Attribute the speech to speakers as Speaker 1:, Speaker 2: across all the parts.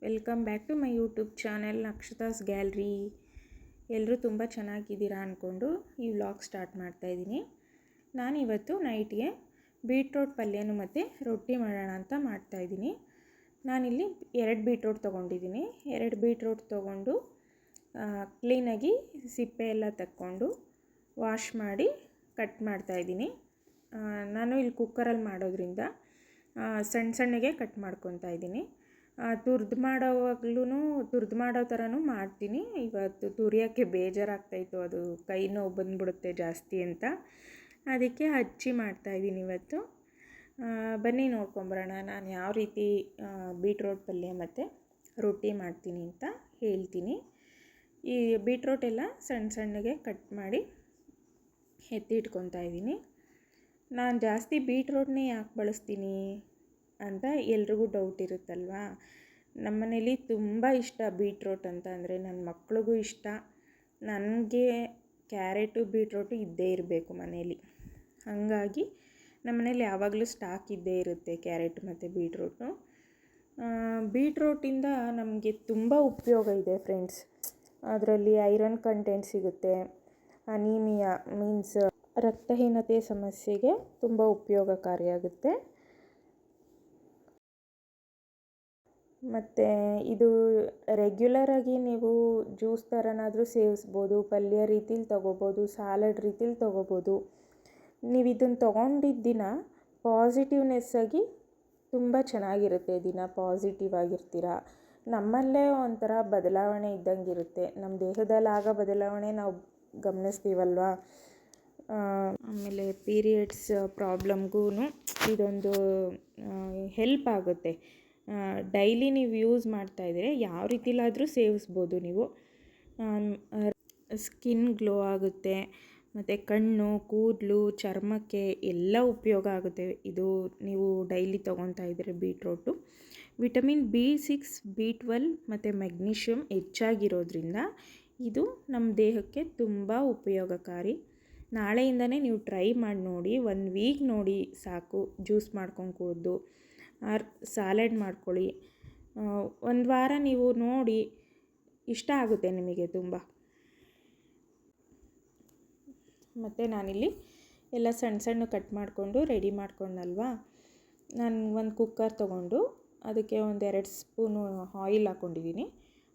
Speaker 1: Welcome back to my YouTube channel Akshata's gallery. ಎಲ್ಲರೂ ತುಂಬ ಚೆನ್ನಾಗಿದ್ದೀರಾ ಅಂದ್ಕೊಂಡು ಈ ವ್ಲಾಗ್ ಸ್ಟಾರ್ಟ್ ಮಾಡ್ತಾಯಿದ್ದೀನಿ. ನಾನಿವತ್ತು ನೈಟ್ಗೆ ಬೀಟ್ರೋಟ್ ಪಲ್ಯನೂ ಮತ್ತು ರೊಟ್ಟಿ ಮಾಡೋಣ ಅಂತ ಮಾಡ್ತಾಯಿದ್ದೀನಿ. ನಾನಿಲ್ಲಿ 2 ಬೀಟ್ರೋಟ್ ತೊಗೊಂಡಿದ್ದೀನಿ. 2 ಬೀಟ್ರೋಟ್ ತೊಗೊಂಡು ಕ್ಲೀನಾಗಿ ಸಿಪ್ಪೆ ಎಲ್ಲ ತಕ್ಕೊಂಡು ವಾಶ್ ಮಾಡಿ ಕಟ್ ಮಾಡ್ತಾಯಿದ್ದೀನಿ. ನಾನು ಇಲ್ಲಿ ಕುಕ್ಕರಲ್ಲಿ ಮಾಡೋದ್ರಿಂದ ಸಣ್ಣ ಸಣ್ಣಗೆ ಕಟ್ ಮಾಡ್ಕೊತಾ ಇದ್ದೀನಿ. ತುರ್ದು ಮಾಡೋ ಥರನೂ ಮಾಡ್ತೀನಿ. ಇವತ್ತು ತುರಿಯೋಕ್ಕೆ ಬೇಜಾರಾಗ್ತಾಯಿತ್ತು, ಅದು ಕೈ ನೋವು ಬಂದುಬಿಡುತ್ತೆ ಜಾಸ್ತಿ ಅಂತ, ಅದಕ್ಕೆ ಹಚ್ಚಿ ಮಾಡ್ತಾಯಿದ್ದೀನಿ ಇವತ್ತು. ಬನ್ನಿ ನೋಡ್ಕೊಂಬರೋಣ ನಾನು ಯಾವ ರೀತಿ ಬೀಟ್ರೋಟ್ ಪಲ್ಯ ಮತ್ತು ರೊಟ್ಟಿ ಮಾಡ್ತೀನಿ ಅಂತ ಹೇಳ್ತೀನಿ. ಈ ಬೀಟ್ರೋಟ್ ಎಲ್ಲ ಸಣ್ಣ ಸಣ್ಣಗೆ ಕಟ್ ಮಾಡಿ ಎತ್ತಿಟ್ಕೊತಾ ಇದ್ದೀನಿ. ನಾನು ಜಾಸ್ತಿ ಬೀಟ್ರೋಟ್ನೇ ಯಾಕೆ ಬಳಸ್ತೀನಿ ಅಂತ ಎಲ್ರಿಗೂ ಡೌಟ್ ಇರುತ್ತಲ್ವಾ. ನಮ್ಮನೇಲಿ ತುಂಬ ಇಷ್ಟ ಬೀಟ್ರೋಟ್ ಅಂತ ಅಂದರೆ, ನನ್ನ ಮಕ್ಳಿಗೂ ಇಷ್ಟ. ನನಗೆ ಕ್ಯಾರೆಟು ಬೀಟ್ರೋಟು ಇದ್ದೇ ಇರಬೇಕು ಮನೇಲಿ. ಹಾಗಾಗಿ ನಮ್ಮನೇಲಿ ಯಾವಾಗಲೂ ಸ್ಟಾಕ್ ಇದ್ದೇ ಇರುತ್ತೆ ಕ್ಯಾರೆಟ್ ಮತ್ತು ಬೀಟ್ರೋಟು. ಬೀಟ್ರೋಟಿಂದ ನಮಗೆ ತುಂಬ ಉಪಯೋಗ ಇದೆ ಫ್ರೆಂಡ್ಸ್. ಅದರಲ್ಲಿ ಐರನ್ ಕಂಟೆಂಟ್ ಸಿಗುತ್ತೆ. ಅನೀಮಿಯಾ ಮೀನ್ಸ್ ರಕ್ತಹೀನತೆ ಸಮಸ್ಯೆಗೆ ತುಂಬ ಉಪಯೋಗಕಾರಿಯಾಗುತ್ತೆ. ಮತ್ತು ಇದು ರೆಗ್ಯುಲರಾಗಿ ನೀವು ಜ್ಯೂಸ್ ಥರನಾದರೂ ಸೇವಿಸ್ಬೋದು, ಪಲ್ಯ ರೀತಿಲಿ ತೊಗೋಬೋದು, ಸಾಲಡ್ ರೀತಿಲಿ ತೊಗೋಬೋದು. ನೀವು ಇದನ್ನು ತೊಗೊಂಡಿದ್ದ ದಿನ ಪಾಸಿಟಿವ್ನೆಸ್ ಆಗಿ ತುಂಬ ಚೆನ್ನಾಗಿರುತ್ತೆ. ದಿನ ಪಾಸಿಟಿವ್ ಆಗಿರ್ತೀರ. ನಮ್ಮಲ್ಲೇ ಒಂಥರ ಬದಲಾವಣೆ ಇದ್ದಂಗೆ ಇರುತ್ತೆ. ನಮ್ಮ ದೇಹದಲ್ಲಿ ಆಗೋ ಬದಲಾವಣೆ ನಾವು ಗಮನಿಸ್ತೀವಲ್ವ. ಆಮೇಲೆ ಪೀರಿಯಡ್ಸ್ ಪ್ರಾಬ್ಲಮ್ಗೂ ಇದೊಂದು ಹೆಲ್ಪ್ ಆಗುತ್ತೆ. ಡೈಲಿ ನೀವು ಯೂಸ್ ಮಾಡ್ತಾಯಿದ್ರೆ ಯಾವ ರೀತಿಲಾದರೂ ಸೇವಿಸ್ಬೋದು ನೀವು. ಸ್ಕಿನ್ ಗ್ಲೋ ಆಗುತ್ತೆ, ಮತ್ತು ಕಣ್ಣು, ಕೂದಲು, ಚರ್ಮಕ್ಕೆ ಎಲ್ಲ ಉಪಯೋಗ ಆಗುತ್ತೆ ಇದು ನೀವು ಡೈಲಿ ತೊಗೊತಾ ಇದ್ದರೆ. ಬೀಟ್ರೋಟು ವಿಟಮಿನ್ B6, B12 ಮತ್ತು ಮೆಗ್ನೀಷಿಯಮ್ ಹೆಚ್ಚಾಗಿರೋದ್ರಿಂದ ಇದು ನಮ್ಮ ದೇಹಕ್ಕೆ ತುಂಬ ಉಪಯೋಗಕಾರಿ. ನಾಳೆಯಿಂದನೇ ನೀವು ಟ್ರೈ ಮಾಡಿ ನೋಡಿ. 1 ವೀಕ್ ನೋಡಿ ಸಾಕು. ಜ್ಯೂಸ್ ಮಾಡ್ಕೊಂಡು ಕುಡಿದು ಸಾಲೆಡ್ ಮಾಡ್ಕೊಳ್ಳಿ. 1 ವಾರ ನೀವು ನೋಡಿ, ಇಷ್ಟ ಆಗುತ್ತೆ ನಿಮಗೆ ತುಂಬ. ಮತ್ತು ನಾನಿಲ್ಲಿ ಎಲ್ಲ ಸಣ್ಣ ಸಣ್ಣ ಕಟ್ ಮಾಡಿಕೊಂಡು ರೆಡಿ ಮಾಡ್ಕೊಂಡಲ್ವಾ. ನಾನು ಒಂದು ಕುಕ್ಕರ್ ತೊಗೊಂಡು ಅದಕ್ಕೆ 2 ಸ್ಪೂನು ಆಯಿಲ್ ಹಾಕ್ಕೊಂಡಿದ್ದೀನಿ.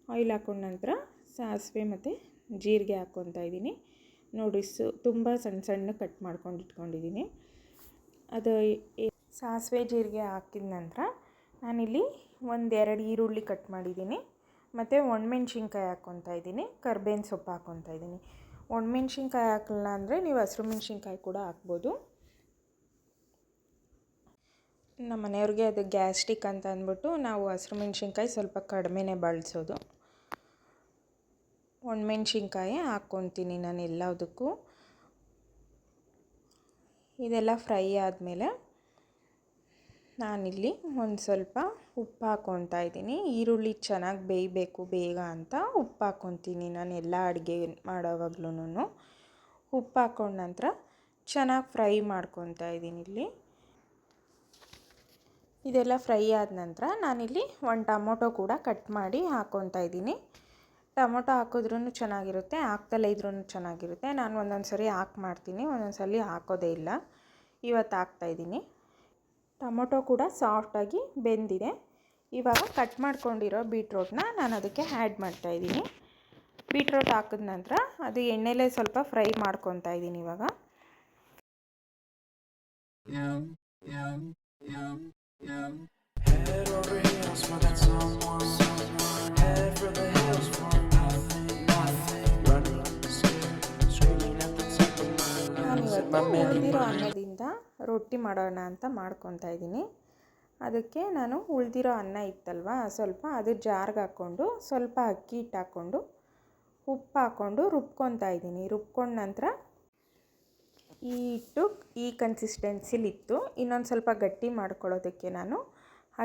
Speaker 1: ಆಯಿಲ್ ಹಾಕ್ಕೊಂಡ ನಂತರ ಸಾಸಿವೆ ಮತ್ತು ಜೀರಿಗೆ ಹಾಕ್ಕೊತಾ ಇದ್ದೀನಿ. ನೋಡಿ, ತುಂಬ ಸಣ್ಣ ಸಣ್ಣ ಕಟ್ ಮಾಡ್ಕೊಂಡು ಇಟ್ಕೊಂಡಿದ್ದೀನಿ. ಅದು ಸಾಸಿವೆ ಜೀರಿಗೆ ಹಾಕಿದ ನಂತರ ನಾನಿಲ್ಲಿ 1-2 ಈರುಳ್ಳಿ ಕಟ್ ಮಾಡಿದ್ದೀನಿ, ಮತ್ತು ಒಣಮೆಣ್ಸಿನ್ಕಾಯಿ ಹಾಕ್ಕೊತಾ ಇದ್ದೀನಿ. ಕರ್ಬೇವಿನ ಸೊಪ್ಪು ಹಾಕ್ಕೊತಾ ಇದ್ದೀನಿ. ಒಣಮೆಣ್ಸಿನ್ಕಾಯಿ ಹಾಕಲ್ಲ ಅಂದರೆ ನೀವು ಹಸಿರು ಮೆಣ್ಸಿನ್ಕಾಯಿ ಕೂಡ ಹಾಕ್ಬೋದು. ನಮ್ಮ ಮನೆಯವ್ರಿಗೆ ಅದು ಗ್ಯಾಸ್ಟ್ರಿಕ್ ಅಂತ ಅಂದ್ಬಿಟ್ಟು ನಾವು ಹಸಿರು ಮೆಣ್ಸಿನ್ಕಾಯಿ ಸ್ವಲ್ಪ ಕಡಿಮೆನೇ ಬಳಸೋದು. ಒಣಮೆಣ್ಸಿನ್ಕಾಯಿ ಹಾಕ್ಕೊತೀನಿ ನಾನು ಎಲ್ಲದಕ್ಕೂ. ಇದೆಲ್ಲ ಫ್ರೈ ಆದಮೇಲೆ ನಾನಿಲ್ಲಿ ಒಂದು ಸ್ವಲ್ಪ ಉಪ್ಪು ಹಾಕ್ಕೊತಾ ಇದ್ದೀನಿ. ಈರುಳ್ಳಿ ಚೆನ್ನಾಗಿ ಬೇಯಬೇಕು ಬೇಗ ಅಂತ ಉಪ್ಪು ಹಾಕ್ಕೊತೀನಿ ನಾನು ಎಲ್ಲ ಅಡುಗೆ ಮಾಡೋವಾಗ್ಲೂ. ಉಪ್ಪು ಹಾಕ್ಕೊಂಡ ನಂತರ ಚೆನ್ನಾಗಿ ಫ್ರೈ ಮಾಡ್ಕೊತಾ ಇದ್ದೀನಿ ಇಲ್ಲಿ. ಇದೆಲ್ಲ ಫ್ರೈ ಆದ ನಂತರ ನಾನಿಲ್ಲಿ 1 ಟೊಮೊಟೊ ಕೂಡ ಕಟ್ ಮಾಡಿ ಹಾಕ್ಕೊತಾ ಇದ್ದೀನಿ. ಟೊಮೊಟೊ ಹಾಕಿದ್ರೂ ಚೆನ್ನಾಗಿರುತ್ತೆ, ಹಾಕ್ದಲೇ ಇದ್ರೂ ಚೆನ್ನಾಗಿರುತ್ತೆ. ನಾನು ಒಂದೊಂದು ಸರಿ ಮಾಡ್ತೀನಿ, ಒಂದೊಂದು ಸಲ ಹಾಕೋದೇ ಇಲ್ಲ. ಇವತ್ತು ಹಾಕ್ತಾಯಿದ್ದೀನಿ. ಟೊಮೊಟೊ ಕೂಡ ಸಾಫ್ಟಾಗಿ ಬೆಂದಿದೆ. ಇವಾಗ ಕಟ್ ಮಾಡ್ಕೊಂಡಿರೋ ಬೀಟ್ರೋಟ್ನ ನಾನು ಅದಕ್ಕೆ ಆ್ಯಡ್ ಮಾಡ್ತಾಯಿದ್ದೀನಿ. ಬೀಟ್ರೋಟ್ ಹಾಕಿದ ನಂತರ ಅದು ಎಣ್ಣೆಲೇ ಸ್ವಲ್ಪ ಫ್ರೈ ಮಾಡ್ಕೊತಾ ಇದ್ದೀನಿ ಇವಾಗ. ಉಳಿದಿರೋ ಅನ್ನದಿಂದ ರೊಟ್ಟಿ ಮಾಡೋಣ ಅಂತ ಮಾಡ್ಕೊತಾ ಇದ್ದೀನಿ. ಅದಕ್ಕೆ ನಾನು ಉಳಿದಿರೋ ಅನ್ನ ಇತ್ತಲ್ವ, ಸ್ವಲ್ಪ ಅದು ಜಾರ್ಗೆ ಹಾಕ್ಕೊಂಡು ಸ್ವಲ್ಪ ಅಕ್ಕಿ ಹಿಟ್ಟು ಹಾಕ್ಕೊಂಡು ಉಪ್ಪು ಹಾಕ್ಕೊಂಡು ರುಬ್ಕೊತಾ ಇದ್ದೀನಿ. ರುಬ್ಕೊಂಡ ನಂತರ ಈ ಹಿಟ್ಟು ಈ ಕನ್ಸಿಸ್ಟೆನ್ಸಿಲಿತ್ತು. ಇನ್ನೊಂದು ಸ್ವಲ್ಪ ಗಟ್ಟಿ ಮಾಡ್ಕೊಳ್ಳೋದಕ್ಕೆ ನಾನು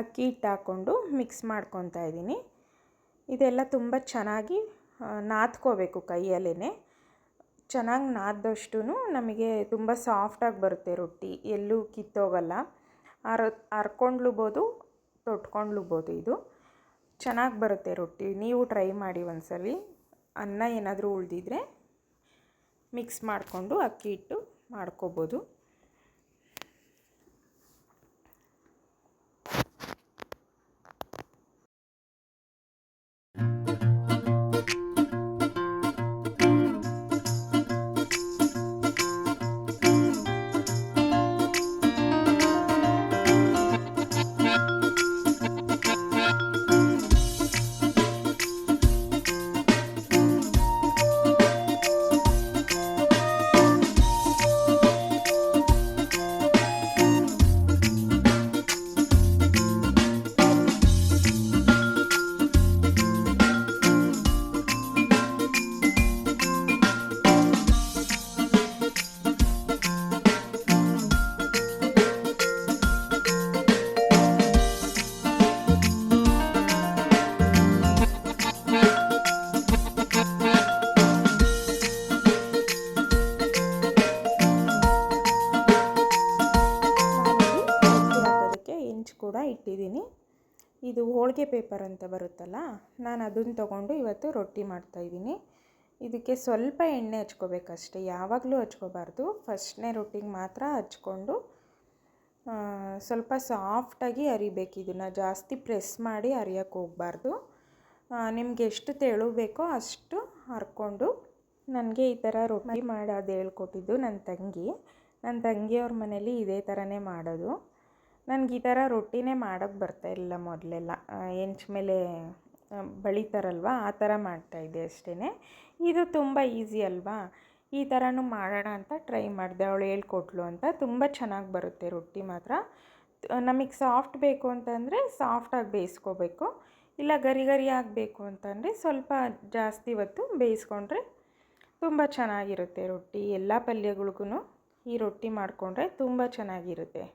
Speaker 1: ಅಕ್ಕಿ ಹಿಟ್ಟು ಹಾಕ್ಕೊಂಡು ಮಿಕ್ಸ್ ಮಾಡ್ಕೊತಾ ಇದ್ದೀನಿ. ಇದೆಲ್ಲ ತುಂಬ ಚೆನ್ನಾಗಿ ನಾದ್ಕೋಬೇಕು ಕೈಯಲ್ಲೇ. ಚೆನ್ನಾಗಿ ನಾದದಷ್ಟು ನಮಗೆ ತುಂಬ ಸಾಫ್ಟಾಗಿ ಬರುತ್ತೆ ರೊಟ್ಟಿ, ಎಲ್ಲೂ ಕಿತ್ತೋಗಲ್ಲ. ಹರ್ಕೊಂಡ್ಲೂಬೋದು, ತೊಟ್ಕೊಂಡ್ಲೂಬೋದು. ಇದು ಚೆನ್ನಾಗಿ ಬರುತ್ತೆ ರೊಟ್ಟಿ. ನೀವು ಟ್ರೈ ಮಾಡಿ ಒಂದ್ಸಲಿ. ಅನ್ನ ಏನಾದರೂ ಉಳಿದಿದ್ರೆ ಮಿಕ್ಸ್ ಮಾಡಿಕೊಂಡು ಅಕ್ಕಿ ಹಿಟ್ಟು ಮಾಡ್ಕೋಬೋದು. ಕೂಡ ಇಟ್ಟಿದ್ದೀನಿ. ಇದು ಹೋಳಿಗೆ ಪೇಪರ್ ಅಂತ ಬರುತ್ತಲ್ಲ, ನಾನು ಅದನ್ನು ತೊಗೊಂಡು ಇವತ್ತು ರೊಟ್ಟಿ ಮಾಡ್ತಾಯಿದ್ದೀನಿ. ಇದಕ್ಕೆ ಸ್ವಲ್ಪ ಎಣ್ಣೆ ಹಚ್ಕೋಬೇಕಷ್ಟೆ, ಯಾವಾಗಲೂ ಹಚ್ಕೋಬಾರ್ದು. ಫಸ್ಟ್ನೇ ರೊಟ್ಟಿಗೆ ಮಾತ್ರ ಹಚ್ಕೊಂಡು ಸ್ವಲ್ಪ ಸಾಫ್ಟಾಗಿ ಅರಿಬೇಕು. ಇದನ್ನು ಜಾಸ್ತಿ ಪ್ರೆಸ್ ಮಾಡಿ ಅರಿಯೋಕ್ಕೆ ಹೋಗಬಾರ್ದು. ನಿಮಗೆ ಎಷ್ಟು ತೆಳು ಬೇಕೋ ಅಷ್ಟು ಹರ್ಕೊಂಡು. ನನಗೆ ಈ ಥರ ರೊಟ್ಟಿ ಮಾಡೋದು ಹೇಳ್ಕೊಟ್ಟಿದ್ದು ನನ್ನ ತಂಗಿಯವ್ರ ಮನೇಲಿ ಇದೇ ಥರನೇ ಮಾಡೋದು. ನನಗೆ ಈ ಥರ ರೊಟ್ಟಿನೇ ಮಾಡೋಕ್ಕೆ ಬರ್ತಾಯಿಲ್ಲ ಮೊದಲೆಲ್ಲ. ಹೆಂಚು ಮೇಲೆ ಬಳಿತಾರಲ್ವ, ಆ ಥರ ಮಾಡ್ತಾಯಿದ್ದೆ ಅಷ್ಟೇ. ಇದು ತುಂಬ ಈಸಿ ಅಲ್ವಾ, ಈ ಥರನೂ ಮಾಡೋಣ ಅಂತ ಟ್ರೈ ಮಾಡಿದೆ. ಅವಳು ಹೇಳ್ಕೊಟ್ಲು ಅಂತ. ತುಂಬ ಚೆನ್ನಾಗಿ ಬರುತ್ತೆ ರೊಟ್ಟಿ ಮಾತ್ರ. ನಮಗೆ ಸಾಫ್ಟ್ ಬೇಕು ಅಂತಂದರೆ ಸಾಫ್ಟಾಗಿ ಬೇಯಿಸ್ಕೋಬೇಕು, ಇಲ್ಲ ಗರಿ ಗರಿ ಆಗಬೇಕು ಅಂತಂದರೆ ಸ್ವಲ್ಪ ಜಾಸ್ತಿ ಹೊತ್ತು ಬೇಯಿಸ್ಕೊಂಡ್ರೆ ತುಂಬ ಚೆನ್ನಾಗಿರುತ್ತೆ ರೊಟ್ಟಿ. ಎಲ್ಲ ಪಲ್ಯಗಳಿಗೂ ಈ ರೊಟ್ಟಿ ಮಾಡಿಕೊಂಡ್ರೆ ತುಂಬ ಚೆನ್ನಾಗಿರುತ್ತೆ.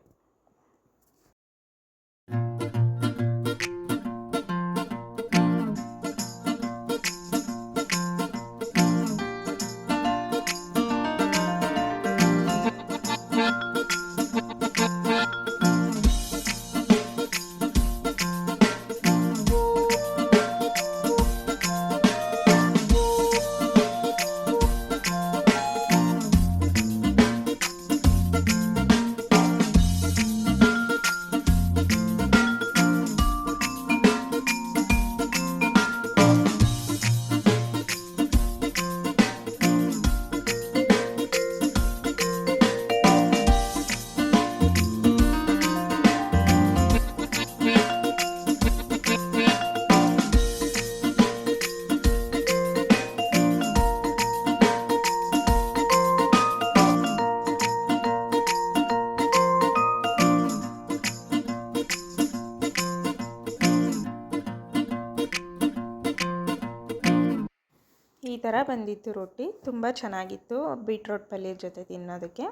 Speaker 1: ಈ ಥರ ಬಂದಿತ್ತು ರೊಟ್ಟಿ. ತುಂಬ ಚೆನ್ನಾಗಿತ್ತು ಬೀಟ್ರೋಟ್ ಪಲ್ಯ ಜೊತೆ ತಿನ್ನೋದಕ್ಕೆ.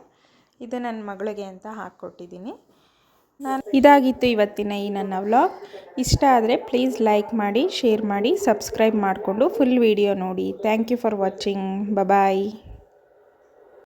Speaker 1: ಇದು ನನ್ನ ಮಗಳಿಗೆ ಅಂತ ಹಾಕ್ಕೊಟ್ಟಿದ್ದೀನಿ. ಇದಾಗಿತ್ತು ಇವತ್ತಿನ ಈ ನನ್ನ ವ್ಲಾಗ್. ಇಷ್ಟ ಆದರೆ ಪ್ಲೀಸ್ ಲೈಕ್ ಮಾಡಿ, ಶೇರ್ ಮಾಡಿ, ಸಬ್ಸ್ಕ್ರೈಬ್ ಮಾಡಿಕೊಂಡು ಫುಲ್ ವಿಡಿಯೋ ನೋಡಿ. Thank you for watching. Bye.